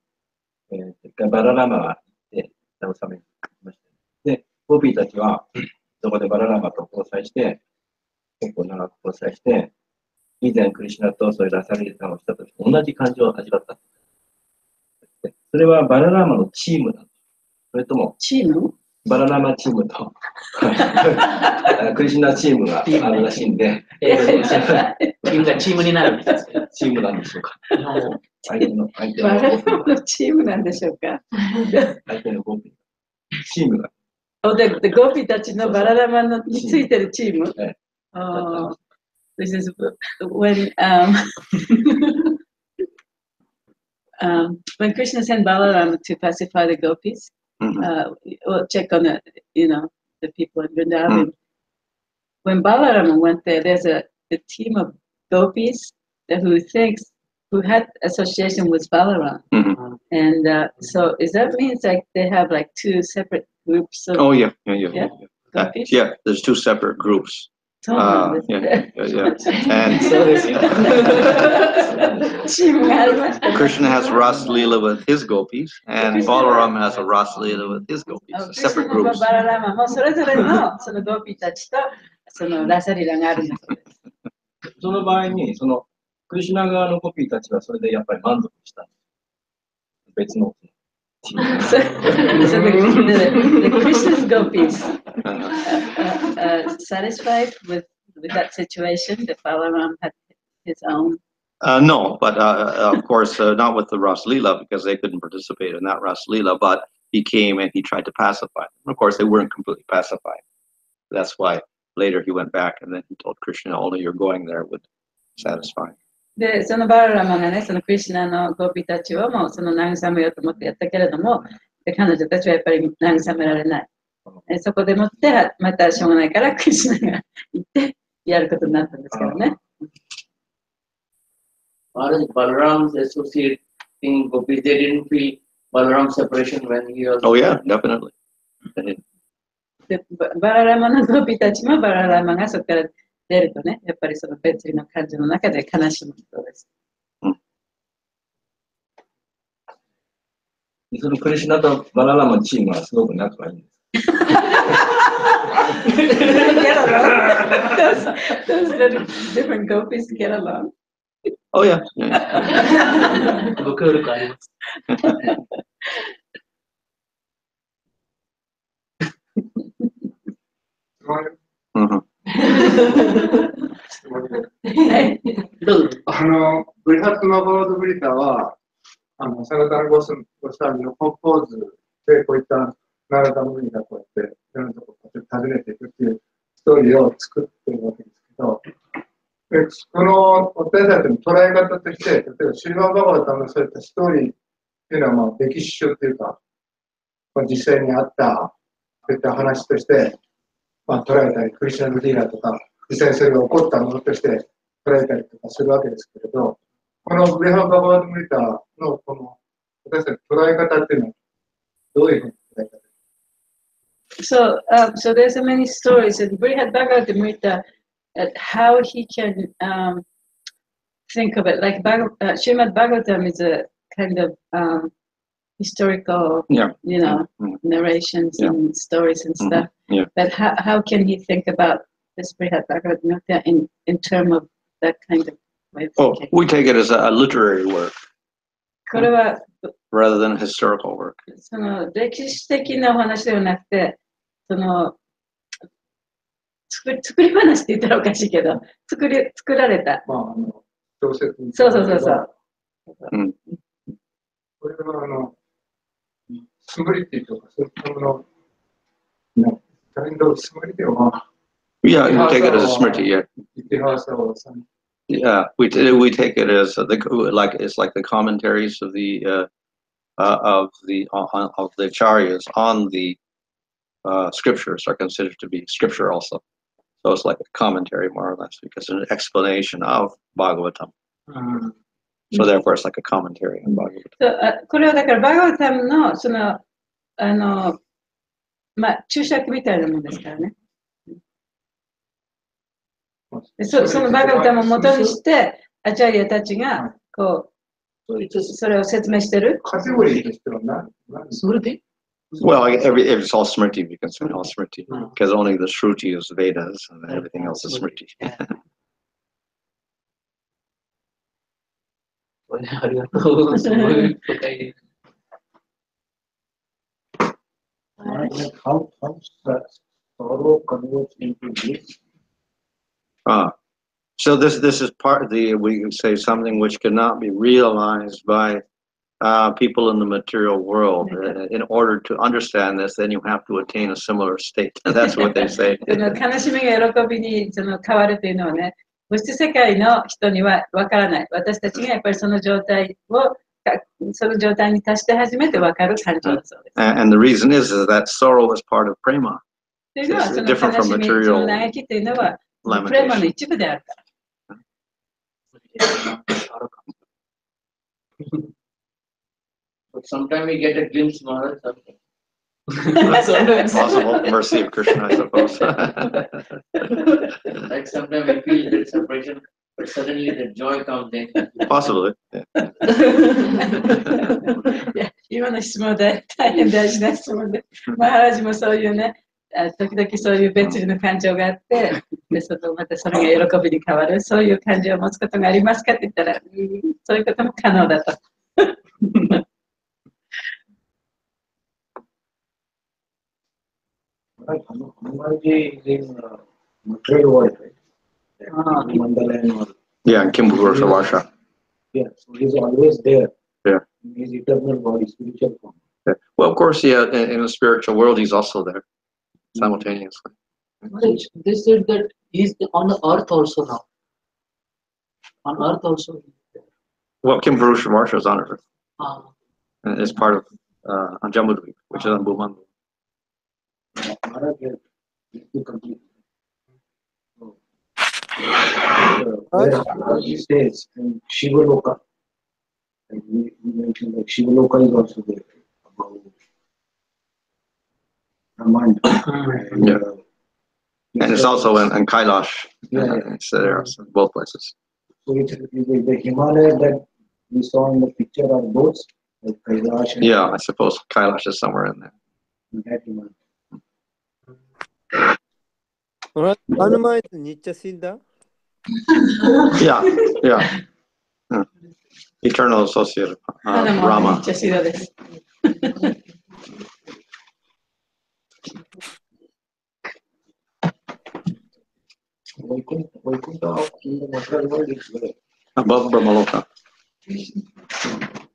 一回バララマが行って慰めに行きました。で、ゴピーたちはそこでバララマと交際して、結構長く交際して、以前クリシュナとそういうラサリータをしたときと同じ感情を味わった。それはバララマのチームだ。それとも、チームバララマチームとクリシュナチームがあるらしいんで、チームがチームになるみたいですね。チームなんでしょうか。相手のバララマのチームなんでしょうか。相手のゴピー。チームが。で、ゴピたちのバララマのについてるチーム。This is when when Krishna sent Balaram to pacify the gopis, or check on the people in Vrindavan. When Balaram went there, there's a team of gopis who had association with Balaram, and so is that means like they have like two separate groups of Yeah. gopis? Yeah, there's two separate groups. And Krishna has Ras Leela with his gopis, and Balaram has a Ras Leela with his gopis. Separate groups. バララマもそれぞれのそのゴピたちとそのラサリラがあるんだそうです。その場合に、そのクリシュナ側のゴピーたちはそれでやっぱり満足した。別の。So the Krishna's gopis satisfied with that situation that Balaram had his own. No, but of course not with the Ras Leela because they couldn't participate in that Ras Leela. But he came and he tried to pacify them. Of course, they weren't completely pacified. That's why later he went back and then he told Krishna, "Only you're going there would satisfy." で、そのバララマがね、そのクリシュナのゴピたちをもその慰めようと思ってやったけれども、彼女たちはやっぱり慰められない。そこでもってまたしょうがないからクリシュナが行ってやることになったんですからね。Balaram's associating gopis, they didn't feel Balaram's separation when he was. Oh yeah, definitely. でバララマのゴピたちもバララマがそこから出るとね、やっぱりその別離の感情の中で悲しむそうです。そのクリシュナとバララマのチームはすごく仲がいいんです。Those different gopis get along. Oh yeah. ご協力あります。ブリハットマバードブリタはサガタナゴスワミのコンポーズでこういったナラダムニがこうやっていろんなところを訪ねていくっていうストーリーを作っているわけですけど、この私たちの捉え方として、例えばシルバーババータのそういったストーリーっていうのはまあ歴史書っていうか、実際にあったそういった話として、まあ、捉えたり、クリシュナのリーダーとか、実際にそれが起こったものとして捉えたりとかするわけですけれど、このブリハババードブリタのこの私たちの捉え方っていうのはどういうふうに捉え方ですか？ So there's many stories in Brihad Bhagavatamrita at how he can think of it. Like Srimad Bhagavatam is a kind of historical, narrations and stories and stuff. But how can he think about this Brihad Bhagavatamrita in terms of that kind of way of thinking? We take it as a literary work. これは rather than a historical work. その歴史的なお話ではなくて、その作り話って言ったらおかしいけど、作られた。まあ、小説に。そう。これはスムリティとか、そういったもの、スムリティは、Yeah, you take it as a smriti, yeah. イティハーサをさ。Yeah, we take it as it's like the commentaries of the acharyas on the scriptures are considered to be scripture also. So it's like a commentary, more or less, because it's an explanation of Bhagavatam. So therefore, it's like a commentary on Bhagavatam. これはだからバガバタムのその注釈みたいなものですからね。そのバガバタムを元にしてアチャリアたちがこうそれを説明してる。カテゴリーとしては何？それで Well, it's all Smriti, we can say all Smriti, because only the Shruti is Vedas and everything else is Smriti. How sorrow converts into bliss? So this is part of we can say something which cannot be realized by people in the material world. In order to understand this, then you have to attain a similar state. That's what they say. 悲しみが喜びに変わるというのはね、物質世界の人にはわからない。私たちがやっぱりその状態に達して初めてわかる感情だそうです。And the reason is that sorrow is part of prema. というのはその悲しみ、その嘆きというのはプレマの一部であるから。But sometimes we get a glimpse, Maharaj. Possible mercy of Krishna, I suppose. Like sometimes we feel that separation, but suddenly the joy comes in. Possibly. 今の質問は大変大事な質問で、マハラジもそういうね、時々そういう別離の感情があって、でまたそれが喜びに変わる、そういう感情を持つことがありますかって言ったら、そういうことも可能だと。Hanumanji is in material world, right? Yeah, in Kimbhurusha Varsha. Yeah, so he's always there. Yeah. In his eternal body, spiritual form. Yeah. Well, of course, yeah, in the spiritual world, he's also there simultaneously. They said that he's on the earth also now. On earth also. Well, Kimbhurusha Varsha is on earth. And it's part of Jambudvip, which is on Bhumandu. He stays in Shivaloka. And we mentioned that Shivaloka is also there. Brahman. Yeah. And it's also in Kailash. Yeah. It's there, both places. So the Himalaya that we saw in the picture are those, like Kailash. Yeah, I suppose Kailash is somewhere in there. That Himalaya. Hanuman is Nitya Siddha? Yeah. Eternal associate of Rama. Vaikuntha in the material world is where? Above Brahmaloka.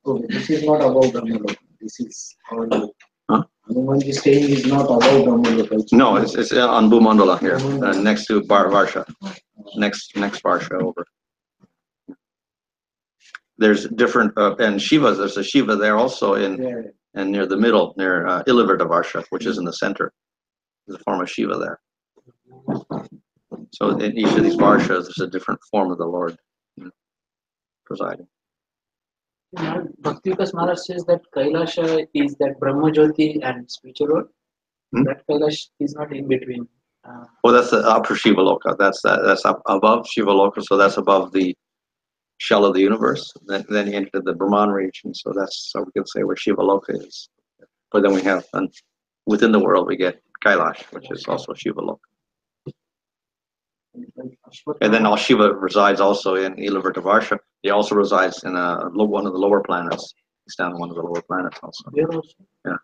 So this is not above Brahmaloka. This is Huh? Hanumanji staying is not above Brahmaloka. No, it's on Bhumandala here, next to Varsha. Next Varsha over. There's different, and Shiva, there's a Shiva there also and near the middle, near Ilivrita Varsha, which is in the center. There's a form of Shiva there. So in each of these Varshas, there's a different form of the Lord presiding. Bhakti Vikas Maharaj says that Kailasha is that Brahma Jyoti and spiritual world. That Kailash is not in between. Well, that's the upper Shiva Loka. That's up above Shiva Loka, so that's above the shell of the universe. Then you enter the Brahman region, so that's how we can say where Shiva Loka is. But then we have, within the world, we get Kailash, which is also Shiva Loka. And then Shiva resides also in Ilivrita Varsha. He also resides in one of the lower planets. He's down in one of the lower planets also. Yeah.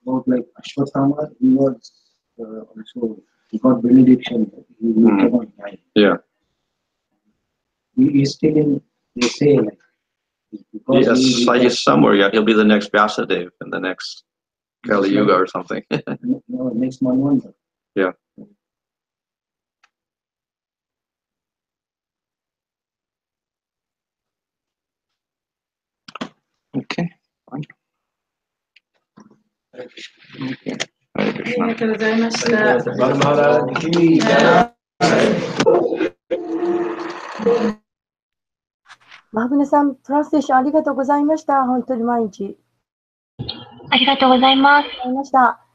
About like Ashwatthama, he was also, he got benediction. He cannot die. Yeah. He is still in, they say, like, because he's somewhere, yeah. He'll be the next Vyasadeva in the next Kali Yuga or something. No, next Manvanta. Yeah. Okay, fine. りがとうございました。バルマハラージキージャイ。マブネさん、トランスレーションありがとうございました。本当に毎日。ありがとうございます。ありがとうございました。